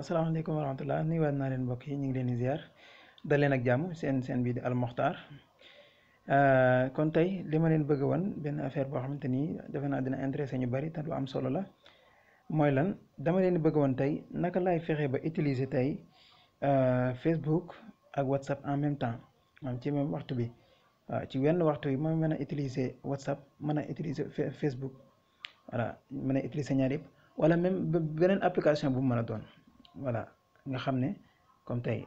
waaw salaamaaleykum wa rahmatulah nuyuwaat naa leen mbokk yi ñu ngi leen di ziar dal leen ak jàmm seen bii di Al Moukhtar kon tey li ma leen bëgg woon benn affaire boo xamante ni defe naa dina intéressé ñu bari te lu am solo la mooy lan dama leen bëgg woon tey naka laay fexe ba utiliser tey Facebook ak WhatsApp en même temps maanaam ci même waxtu bi waaw ci wenn waxtu bi ma mën a utiliser WhatsApp mën a utiliser Facebook voilà mën a utiliser ñaar yëpp. wala même beneen application bu mu mën a doon voilà nga xam ne comme tey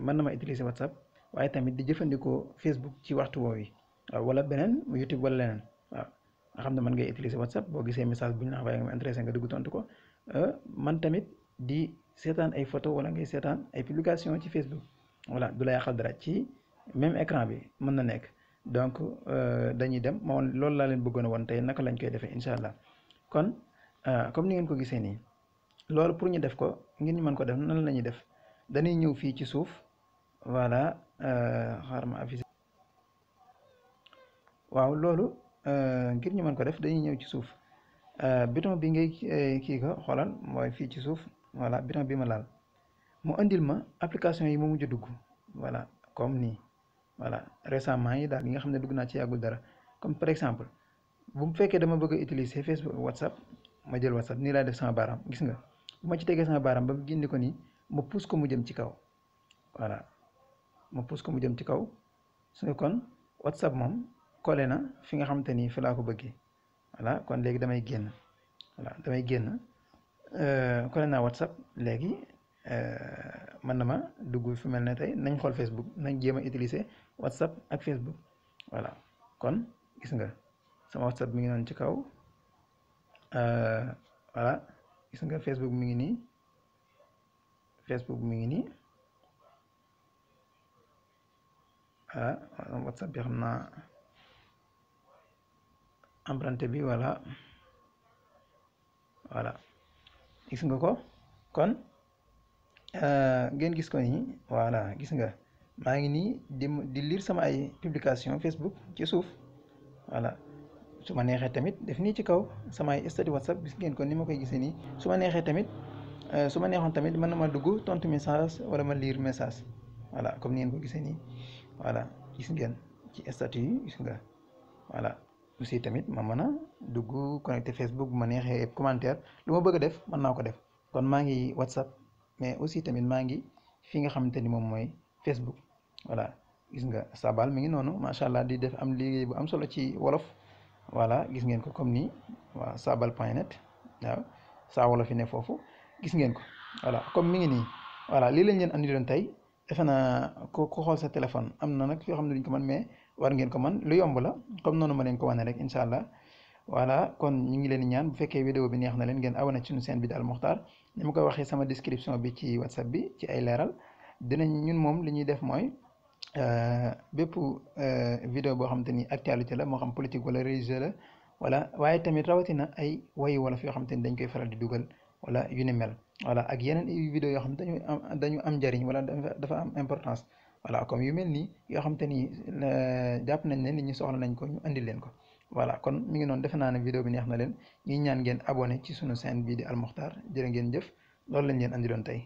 mën na ma utiliser WhatsApp waaye tamit di jëfandikoo Facebook ci waxtu woowu waaw wala beneen YouTube wala leneen waaw nga xam ne mën ngay utiliser WhatsApp boo gisee message bu ñu la envoyé nga ma intéressé nga dugg tontu ko man tamit di seetaan ay photo wala ngay seetaan ay publication ci Facebook voilà du la yàqal dara ci même écran bi mën na nekk donc dañuy dem ma woon loolu laa leen bëggoon a woon tey naka lañ koy defee incha allah kon. comme ni ngeen ko gisee nii loolu pour ñu def ko ngir ñu mën ko def nan la ñuy def dañuy ñëw fii ci suuf voilà xaaral ma affiché waaw loolu ngir ñu mën ko def dañuy ñëw ci suuf bouton bi ngay kii ko xoolal mooy fii ci suuf voilà bouton bi ma laal mu indil ma application yi ma mujj dugg voilà comme nii voilà récemment yi daal yi nga xam ne dugg naa ci yàggul dara comme par exemple bu fekkee dama bëgg a utiliser Facebook WhatsApp ma jël WhatsApp nii laa def sama baaraam gis nga bu ma ci tegee sama baaraam ba mu génne ko nii ma pousse ko mu jëm ci kaw voilà ma pousse ko mu jëm ci kaw su nga kon WhatsApp moom collé na fi nga xamante ni fi laa ko bëggee voilà kon léegi damay génn voilà damay génn collé naa WhatsApp léegi mën na ma dugg fi mel ne tey nañ xool Facebook nañ jéem a utiliser WhatsApp ak Facebook voilà kon gis nga sama WhatsApp mi ngi noonu ci kaw voilà gis nga Facebook mi ngi nii Facebook mi ngi nii WhatsApp bi xam naa emprunté bi voilà gis nga ko kon ngeen gis ko nii voilà gis nga maa ngi nii di lire sama ay publication Facebook ci suuf voilà su ma neexee tamit def nii ci kaw samay statut WhatsApp gis ngeen ko ni ma koy gisee nii su ma neexee tamit su ma neexoon tamit mën na ma dugg tontu message wala ma lire message voilà comme ni ngeen ko gisee nii voilà gis ngeen ci statut yi gis nga voilà aussi tamit ma mën a dugg connecté Facebook bu ma neexee commentaire lu ma bëgg a def mën naa ko def kon maa ngi WhatsApp mais aussi tamit maa ngi fi nga xamante ni moom mooy Facebook voilà gis nga Sabal mi ngi noonu macha allah di def am liggéey bu am solo ci wolof. voilà gis ngeen ko comme nii waaw sabal.net waaw saa wolof yi ne foofu gis ngeen ko voilà comme mi ngi nii voilà lii lañ leen andi doon tey defe naa ko xool sa téléphone am na nag yoo xam ne duñ ko mën mais war ngeen ko mën lu yomb la comme noonu ma leen ko wane rek incha allah voilà kon ñu ngi leen di ñaan bu fekkee vidéo bi neex na leen ngeen abonné ci suñu chaîne bi di Al Moukhtar ni ma ko waxee sama description bi ci WhatsApp bi ci ay leeral dinañ ñun moom li ñuy def mooy bépp vidéo boo xamante ni actualité la moo xam politique wala religieux la wala waaye tamit rawatina ay wayu wolof yoo xamante ni dañ koy faral di dugal wala yu ni mel voilà ak yeneen vidéo yoo xam dañu am njariñ wala dafa am importance voilà comme yu mel nii yoo xamante ni jàpp nañ ne nit ñi soxla nañ ko ñu andi leen ko voilà kon mi ngi noonu defe naa ne vidéo bi neex na leen ñi ñaan ngeen abonné ci sunu chaîne bii di Al Moukhtar jërë ngeen jëf loolu lañ leen andi doon tey